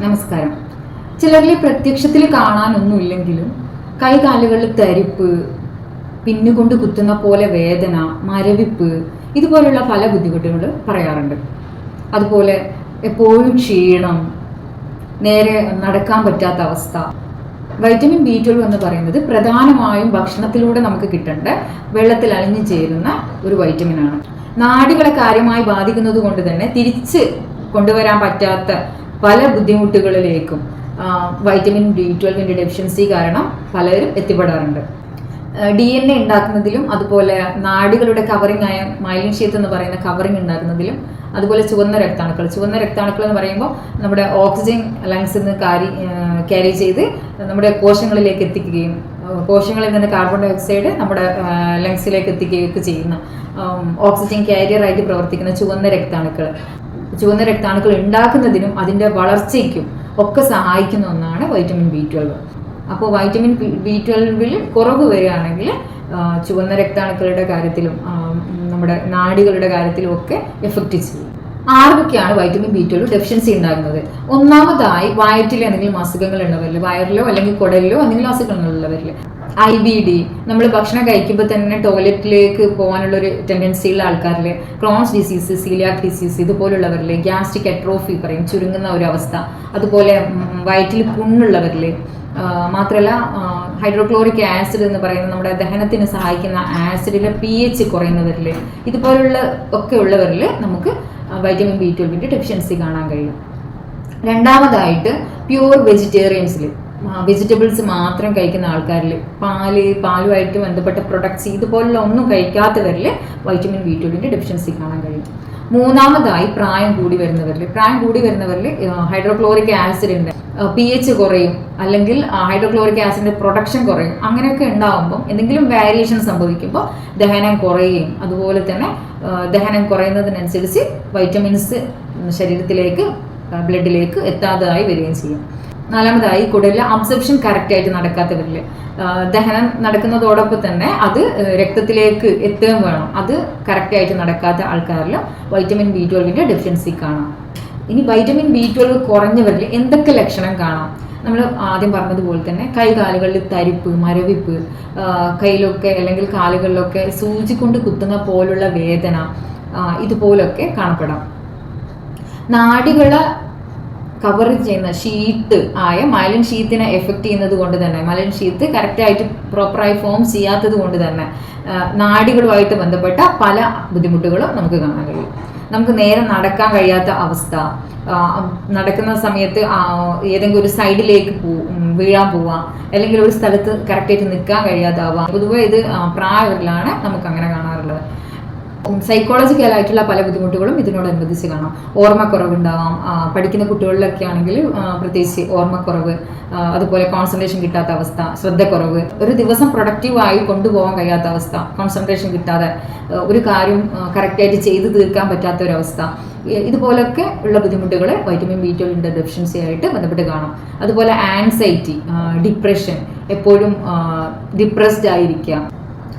നമസ്കാരം. ചിലരിൽ പ്രത്യക്ഷത്തിൽ കാണാനൊന്നുമില്ലെങ്കിലും കൈകാലുകളിൽ തരിപ്പ്, പിന്നുകൊണ്ട് കുത്തുന്ന പോലെ വേദന, മരവിപ്പ്, ഇതുപോലുള്ള പല ബുദ്ധിമുട്ടുകൾ പറയാറുണ്ട്. അതുപോലെ എപ്പോഴും ക്ഷീണം, നേരെ നടക്കാൻ പറ്റാത്ത അവസ്ഥ. വൈറ്റമിൻ B12 എന്ന് പറയുന്നത് പ്രധാനമായും ഭക്ഷണത്തിലൂടെ നമുക്ക് കിട്ടേണ്ട വെള്ളത്തിൽ അലിഞ്ഞു ചേരുന്ന ഒരു വൈറ്റമിനാണ്. നാഡികളെ കാര്യമായി ബാധിക്കുന്നത് കൊണ്ട് തന്നെ തിരിച്ച് കൊണ്ടുവരാൻ പറ്റാത്ത പല ബുദ്ധിമുട്ടുകളിലേക്കും വൈറ്റമിൻ B12 ഡെഫിഷ്യൻസി കാരണം പലരും എത്തിപ്പെടാറുണ്ട്. DNA ഉണ്ടാക്കുന്നതിലും അതുപോലെ നാഡികളുടെ കവറിംഗ് ആയ മൈലിൻ ഷീത്ത് എന്ന് പറയുന്ന കവറിംഗ് ഉണ്ടാക്കുന്നതിലും അതുപോലെ ചുവന്ന രക്താണുക്കൾ എന്ന് പറയുമ്പോൾ നമ്മുടെ ഓക്സിജൻ ലങ്സിൽ നിന്ന് ക്യാരി ചെയ്ത് നമ്മുടെ കോശങ്ങളിലേക്ക് എത്തിക്കുകയും കോശങ്ങളിൽ നിന്ന് കാർബൺ ഡൈ ഓക്സൈഡ് നമ്മുടെ ലങ്സിലേക്ക് എത്തിക്കുകയൊക്കെ ചെയ്യുന്ന ഓക്സിജൻ കാരിയറായിട്ട് പ്രവർത്തിക്കുന്ന ചുവന്ന രക്താണുക്കൾ ഉണ്ടാക്കുന്നതിനും അതിൻ്റെ വളർച്ചയ്ക്കും ഒക്കെ സഹായിക്കുന്ന ഒന്നാണ് വൈറ്റമിൻ B12. അപ്പോൾ വൈറ്റമിൻ B12 കുറവ് വരികയാണെങ്കിൽ ചുവന്ന രക്താണുക്കളുടെ കാര്യത്തിലും നമ്മുടെ നാഡികളുടെ കാര്യത്തിലും ഒക്കെ എഫക്റ്റ് ചെയ്യും. ആർക്കൊക്കെയാണ് വൈറ്റമിൻ B12 ഡെഫിഷ്യൻസി ഉണ്ടാകുന്നത്? ഒന്നാമതായി വയറ്റിൽ എന്തെങ്കിലും അസുഖങ്ങൾ ഉള്ളവരിൽ, വയറിലോ അല്ലെങ്കിൽ കുടലിലോ എന്തെങ്കിലും അസുഖങ്ങളുള്ളവരിൽ, IBD, നമ്മൾ ഭക്ഷണം കഴിക്കുമ്പോൾ തന്നെ ടോയ്ലറ്റിലേക്ക് പോകാനുള്ളൊരു ടെൻഡൻസി ഉള്ള ആൾക്കാരിൽ, ക്രോൺസ് ഡിസീസ്, സീലിയാക് ഡിസീസ് ഇതുപോലുള്ളവരിൽ, ഗ്യാസ്ട്രിക് അട്രോഫി പറയും, ചുരുങ്ങുന്ന ഒരു അവസ്ഥ, അതുപോലെ വയറ്റിൽ പുണ്ണുള്ളവരിൽ, മാത്രമല്ല ഹൈഡ്രോക്ലോറിക് ആസിഡ് എന്ന് പറയുന്ന നമ്മുടെ ദഹനത്തിന് സഹായിക്കുന്ന ആസിഡിലെ pH കുറയുന്നവരിൽ, ഇതുപോലുള്ള ഒക്കെ ഉള്ളവരിൽ നമുക്ക് വൈറ്റമിൻ B12 ഡെഫിഷ്യൻസി കാണാൻ കഴിയും. രണ്ടാമതായിട്ട് പ്യൂർ വെജിറ്റേറിയൻസിൽ, വെജിറ്റബിൾസ് മാത്രം കഴിക്കുന്ന ആൾക്കാരിൽ, പാലുമായിട്ട് ബന്ധപ്പെട്ട പ്രൊഡക്ട്സ് ഇതുപോലുള്ള ഒന്നും കഴിക്കാത്തവരിൽ വൈറ്റമിൻ B12 ഡെഫിഷ്യൻസി കാണാൻ കഴിയും. മൂന്നാമതായി പ്രായം കൂടി വരുന്നവരിൽ ഹൈഡ്രോക്ലോറിക് ആസിഡിൻ്റെ pH കുറയും, അല്ലെങ്കിൽ ഹൈഡ്രോക്ലോറിക് ആസിഡിൻ്റെ പ്രൊഡക്ഷൻ കുറയും. അങ്ങനെയൊക്കെ ഉണ്ടാകുമ്പോൾ എന്തെങ്കിലും വേരിയേഷൻ സംഭവിക്കുമ്പോൾ ദഹനം കുറയുകയും അതുപോലെ തന്നെ ദഹനം കുറയുന്നതിനനുസരിച്ച് വൈറ്റമിൻസ് ശരീരത്തിലേക്ക് ബ്ലഡിലേക്ക് എത്താതായി വരികയും ചെയ്യും. നാലാമതായി കുടലിലെ അബ്സർപ്ഷൻ കറക്റ്റായിട്ട് നടക്കാത്തവരിൽ, ദഹനം നടക്കുന്നതോടൊപ്പം തന്നെ അത് രക്തത്തിലേക്ക് എത്തുകയും വേണം, അത് കറക്റ്റായിട്ട് നടക്കാത്ത ആൾക്കാരിലും വൈറ്റമിൻ B12 ഡെഫിഷ്യൻസി കാണാം. ഇനി വൈറ്റമിൻ B12 കുറഞ്ഞവരിൽ എന്തൊക്കെ ലക്ഷണം കാണാം? നമ്മൾ ആദ്യം പറഞ്ഞതുപോലെ തന്നെ കൈകാലുകളിൽ തരിപ്പ്, മരവിപ്പ്, കയ്യിലൊക്കെ അല്ലെങ്കിൽ കാലുകളിലൊക്കെ സൂചി കൊണ്ട് കുത്തുന്ന പോലുള്ള വേദന, ഇതുപോലൊക്കെ കാണപ്പെടാം. നാഡികളെ കവർ ചെയ്യുന്ന ഷീറ്റ് ആയ മൈലിൻ ഷീത്തിനെ എഫക്റ്റ് ചെയ്യുന്നത് കൊണ്ട് തന്നെ, മൈലിൻ ഷീത്ത് കറക്റ്റായിട്ട് പ്രോപ്പറായി ഫോം ചെയ്യാത്തത് കൊണ്ട് തന്നെ നാഡികളുമായിട്ട് ബന്ധപ്പെട്ട പല ബുദ്ധിമുട്ടുകളും നമുക്ക് കാണാൻ കഴിയും. നമുക്ക് നേരെ നടക്കാൻ കഴിയാത്ത അവസ്ഥ, നടക്കുന്ന സമയത്ത് ഏതെങ്കിലും ഒരു സൈഡിലേക്ക് വീഴാൻ പോവാം, അല്ലെങ്കിൽ ഒരു സ്ഥലത്ത് കറക്റ്റായിട്ട് നിൽക്കാൻ കഴിയാതാവാം. പൊതുവെ ഇത് പ്രായവരിലാണ് നമുക്ക് അങ്ങനെ കാണാറുള്ളത്. സൈക്കോളജിക്കലായിട്ടുള്ള പല ബുദ്ധിമുട്ടുകളും ഇതിനോടനുബന്ധിച്ച് കാണാം. ഓർമ്മക്കുറവുണ്ടാവാം, പഠിക്കുന്ന കുട്ടികളിലൊക്കെ ആണെങ്കിൽ പ്രത്യേകിച്ച് ഓർമ്മക്കുറവ്, അതുപോലെ കോൺസെൻട്രേഷൻ കിട്ടാത്ത അവസ്ഥ, ശ്രദ്ധക്കുറവ്, ഒരു ദിവസം പ്രൊഡക്റ്റീവായി കൊണ്ടുപോകാൻ കഴിയാത്ത അവസ്ഥ, കോൺസെൻട്രേഷൻ കിട്ടാതെ ഒരു കാര്യം കറക്റ്റായിട്ട് ചെയ്തു തീർക്കാൻ പറ്റാത്ത ഒരവസ്ഥ, ഇതുപോലൊക്കെ ഉള്ള ബുദ്ധിമുട്ടുകൾ വൈറ്റമിൻ B12 ഡെഫിഷ്യൻസി ആയിട്ട് ബന്ധപ്പെട്ട് കാണാം. അതുപോലെ ആൻസൈറ്റി, ഡിപ്രഷൻ, എപ്പോഴും ഡിപ്രസ്ഡ് ആയിരിക്കുക,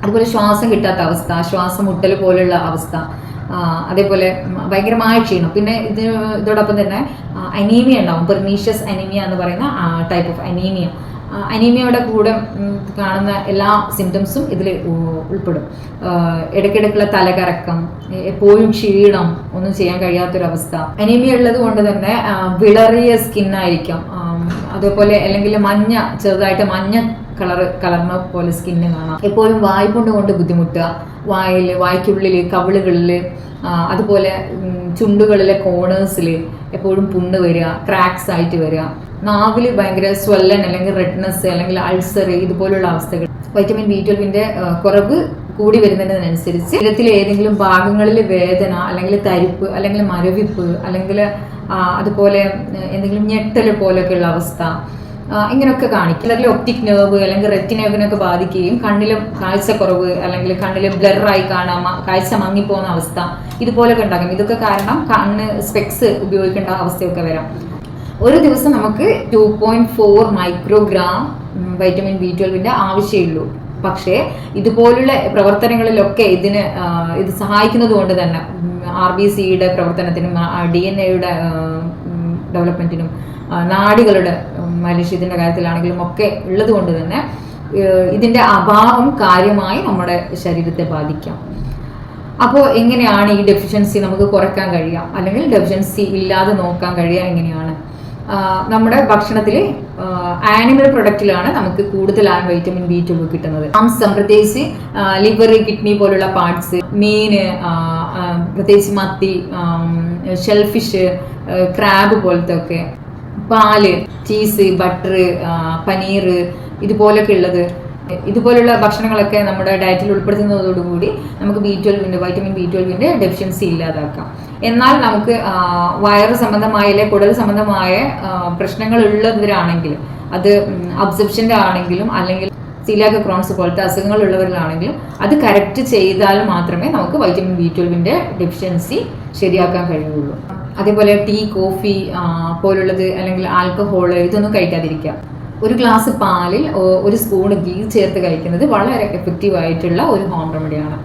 അതുപോലെ ശ്വാസം കിട്ടാത്ത അവസ്ഥ, ശ്വാസം മുട്ടൽ പോലുള്ള അവസ്ഥ, അതേപോലെ ഭയങ്കരമായ ക്ഷീണം. പിന്നെ ഇതോടൊപ്പം തന്നെ അനീമിയ ഉണ്ടാവും, പെർനീഷ്യസ് അനീമിയ എന്ന് പറയുന്ന ടൈപ്പ് ഓഫ് അനീമിയ. അനീമിയയുടെ കൂടെ കാണുന്ന എല്ലാ സിംറ്റംസും ഇതിൽ ഉൾപ്പെടും. ഇടയ്ക്കിടയ്ക്കുള്ള തലകറക്കം, എപ്പോഴും ക്ഷീണം, ഒന്നും ചെയ്യാൻ കഴിയാത്തൊരവസ്ഥ. അനീമിയ ഉള്ളത് കൊണ്ട് തന്നെ വിളറിയ സ്കിന്നായിരിക്കാം, അതേപോലെ അല്ലെങ്കിൽ ചെറുതായിട്ട് മഞ്ഞ കലർന്ന പോലെ സ്കിന്ന് കാണാം. എപ്പോഴും വായ്പുണ്ട് കൊണ്ട് ബുദ്ധിമുട്ടുക, വായ്ക്കുള്ളിൽ, കവിളുകളിൽ, അതുപോലെ ചുണ്ടുകളിലെ കോണേഴ്സിൽ എപ്പോഴും പുണ്ണ് വരിക, ക്രാക്സ് ആയിട്ട് വരിക, നാവിൽ ഭയങ്കര സ്വെല്ലൻ അല്ലെങ്കിൽ റെഡ്നെസ് അല്ലെങ്കിൽ അൾസർ, ഇതുപോലുള്ള അവസ്ഥകൾ. വൈറ്റമിൻ B12 കുറവ് കൂടി വരുന്നതിനനുസരിച്ച് ശരീരത്തിലെ ഏതെങ്കിലും ഭാഗങ്ങളിൽ വേദന അല്ലെങ്കിൽ തരിപ്പ് അല്ലെങ്കിൽ മരവിപ്പ് അല്ലെങ്കിൽ അതുപോലെ എന്തെങ്കിലും ഞെട്ടൽ പോലെയൊക്കെയുള്ള അവസ്ഥ, ഇങ്ങനെയൊക്കെ കാണിക്കും. ചിലരിൽ ഒപ്റ്റിക് നെർവ് അല്ലെങ്കിൽ റെറ്റിനേവിനൊക്കെ ബാധിക്കുകയും കണ്ണിലും കാഴ്ചക്കുറവ് അല്ലെങ്കിൽ കണ്ണിൽ ബ്ലറായി കാണാം, കാഴ്ച മങ്ങിപ്പോകുന്ന അവസ്ഥ, ഇതുപോലൊക്കെ ഉണ്ടാകും. ഇതൊക്കെ കാരണം കണ്ണ് സ്പെക്സ് ഉപയോഗിക്കേണ്ട അവസ്ഥയൊക്കെ വരാം. ഒരു ദിവസം നമുക്ക് 2.4 മൈക്രോഗ്രാം വൈറ്റമിൻ B12 ആവശ്യമുള്ളൂ. പക്ഷേ ഇതുപോലുള്ള പ്രവർത്തനങ്ങളിലൊക്കെ ഇത് സഹായിക്കുന്നത് കൊണ്ട് തന്നെ RBCയുടെ പ്രവർത്തനത്തിനും DNA യുടെ ഡെവലപ്മെന്റിനും നാഡികളുടെ മലേഷ്യത്തിൻ്റെ കാര്യത്തിലാണെങ്കിലും ഒക്കെ ഉള്ളത് കൊണ്ട് തന്നെ ഇതിൻ്റെ അഭാവം കാര്യമായി നമ്മുടെ ശരീരത്തെ ബാധിക്കാം. അപ്പോൾ എങ്ങനെയാണ് ഈ ഡെഫിഷ്യൻസി നമുക്ക് കുറയ്ക്കാൻ കഴിയുക, അല്ലെങ്കിൽ ഡെഫിഷ്യൻസി ഇല്ലാതെ നോക്കാൻ കഴിയുക എങ്ങനെയാണ്? നമ്മുടെ ഭക്ഷണത്തിൽ ആനിമൽ പ്രൊഡക്റ്റിലാണ് നമുക്ക് കൂടുതലായും വൈറ്റമിൻ B12 കിട്ടുന്നത്. മാംസം, പ്രത്യേകിച്ച് ലിവർ, കിഡ്നി പോലുള്ള പാർട്സ്, മീന്, പ്രത്യേകിച്ച് മത്തി, ഷെൽഫിഷ്, ക്രാബ് പോലത്തെ ഒക്കെ, പാല്, ചീസ്, ബട്ടർ, പനീർ, ഇതുപോലുള്ള ഭക്ഷണങ്ങളൊക്കെ നമ്മുടെ ഡയറ്റിൽ ഉൾപ്പെടുത്തുന്നതോടുകൂടി നമുക്ക് വൈറ്റമിൻ B12 ഡെഫിഷ്യൻസി ഇല്ലാതാക്കാം. എന്നാൽ നമുക്ക് വയറ് സംബന്ധമായ അല്ലെങ്കിൽ കുടൽ സംബന്ധമായ പ്രശ്നങ്ങൾ ഉള്ളവരാണെങ്കിൽ, അത് അബ്സെപ്ഷൻ്റെ ആണെങ്കിലും അല്ലെങ്കിൽ സീലിയാക് ക്രോൺസ് പോലത്തെ അസുഖങ്ങൾ ഉള്ളവരിലാണെങ്കിലും അത് കറക്റ്റ് ചെയ്താൽ മാത്രമേ നമുക്ക് വൈറ്റമിൻ B12 ഡെഫിഷ്യൻസി ശരിയാക്കാൻ കഴിയുള്ളൂ. അതേപോലെ ടീ, കോഫി പോലുള്ളത് അല്ലെങ്കിൽ ആൽക്കഹോള് ഇതൊന്നും കഴിക്കാതിരിക്കുക. ഒരു ഗ്ലാസ് പാലിൽ 1 സ്പൂൺ ഗീ ചേർത്ത് കഴിക്കുന്നത് വളരെ എഫക്റ്റീവ് ആയിട്ടുള്ള ഒരു ഹോം റെമഡിയാണ്.